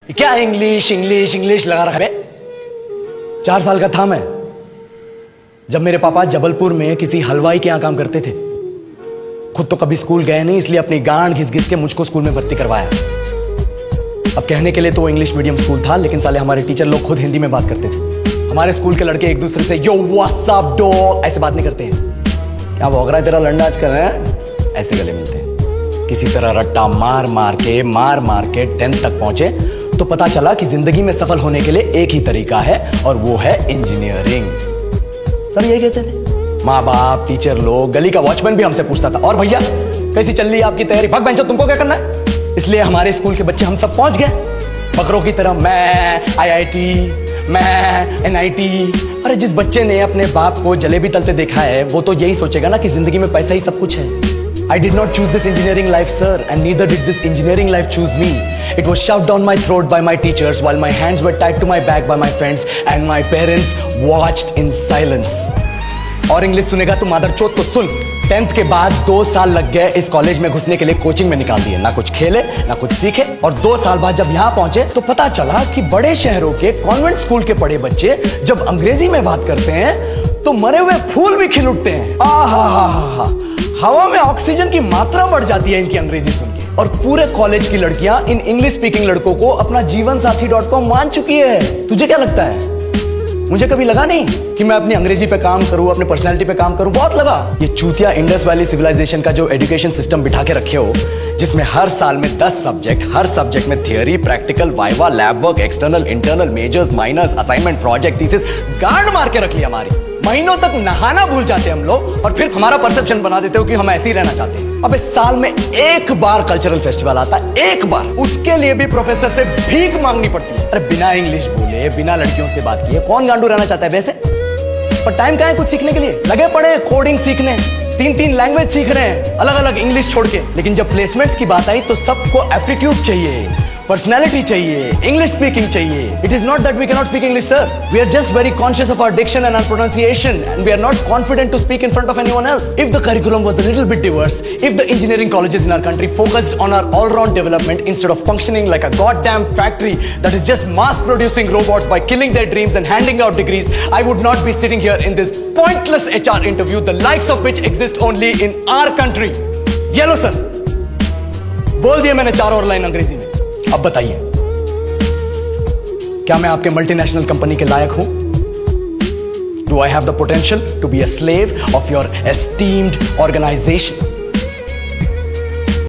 क्या English English English लगा रखा है? 4 साल का था मैं जब मेरे पापा जबलपुर में किसी हलवाई के यहां काम करते थे। खुद तो कभी स्कूल गए नहीं, इसलिए अपनी गांड घिस घिस के मुझको स्कूल में भर्ती करवाया। अब कहने के लिए तो वो इंग्लिश मीडियम स्कूल था, लेकिन साले हमारे टीचर लोग खुद हिंदी में बात करते थे। हमारे स्कूल के लड़के एक दूसरे से यो व्हाट्स अप डॉग ऐसे बात नहीं करते हैं। क्या भौंक रहा है तेरा लंडा आजकल है? ऐसे गले मिलते हैं। किसी तरह रट्टा मार मार के 10th तक पहुंचे तो पता चला कि जिंदगी में सफल होने के लिए एक ही तरीका है और वो है इंजीनियरिंग। सब यही कहते थे, माँ बाप, टीचर लोग, गली का वॉचमैन भी हमसे पूछता था, और भैया कैसी चल रही है आपकी तैयारी? भाग बेंचो, तुमको क्या करना है? इसलिए हमारे स्कूल के बच्चे हम सब पहुंच गए बकरों की तरह। मैं IIT, मैं NIT। अरे जिस बच्चे ने अपने बाप को जलेबी तलते देखा है वो तो यही सोचेगा ना कि जिंदगी में पैसा ही सब कुछ है। I did not choose this engineering life, sir, and neither did this engineering life choose me. It was shoved down my throat by my teachers while my hands were tied to my back by my friends and my parents watched in silence. और English सुनेगा तो मादरचोद तो सुन। 10th के बाद 2 साल लग गए इस कॉलेज में घुसने के लिए, कोचिंग में निकाल दिए। ना कुछ खेले ना कुछ सीखे, और 2 साल बाद जब यहाँ पहुंचे तो पता चला कि बड़े शहरों के कॉन्वेंट स्कूल के पढ़े बच्चे जब अंग्रेजी में बात करते हैं तो मरे हुए फूल भी खिल उठते हैं। आहा, हवा में ऑक्सीजन की मात्रा बढ़ जाती है इनकी अंग्रेजी सुन के। और पूरे कॉलेज की लड़कियां इन इंग्लिश स्पीकिंग लड़कों को अपना जीवनसाथी.com मान चुकी है। तुझे क्या लगता है? मुझे कभी लगा नहीं कि मैं अपनी अंग्रेजी पे काम करूं, अपने पर्सनालिटी पे काम करूं। बहुत लगा। ये चूतिया इंडस वैली सिविलाइजेशन का जो एजुकेशन सिस्टम बिठा के रखे हो, जिसमें हर साल में 10 सब्जेक्ट, हर सब्जेक्ट में theory, practical, viva, lab work, external, internal, majors, minors, assignment, project, thesis, गांड मार के रख लिया हमारी। महीनों तक नहाना भूल जाते हैं हम लोग, और फिर हमारा परसेप्शन बना देते हो कि हम ऐसे ही रहना चाहते हैं। अब इस साल में एक बार कल्चरल फेस्टिवल आता है, एक बार, उसके लिए भी प्रोफेसर से भीख मांगनी पड़ती है। अरे बिना इंग्लिश बोले, बिना लड़कियों से बात किए कौन गांडू रहना चाहता है वैसे? पर टाइम कहाँ है कुछ सीखने के लिए? लगे पड़े कोडिंग सीखने, 3 लैंग्वेज सीख रहे हैं अलग अलग इंग्लिश छोड़ के। लेकिन जब प्लेसमेंट्स की बात आई तो सबको एप्टीट्यूड चाहिए, पर्सनैलिटी चाहिए, इंग्लिश स्पीकिंग चाहिए। It is not that we cannot speak English, sir. We are just very conscious of our diction and our pronunciation, and we are not confident to speak in front of anyone else. If the curriculum was a little bit diverse, if the engineering colleges in our country focused on our all-round development instead of functioning like a goddamn factory that is just mass-producing robots by killing their dreams and handing out degrees, I would not be sitting here in this pointless HR interview, the likes of which exist only in our country. Yellow, sir. बोल दिया मैंने 4 और line अंग्रेजी में। अब बताइए, क्या मैं आपके मल्टीनेशनल कंपनी के लायक हूं? Do I have the potential to be a slave of your esteemed organization?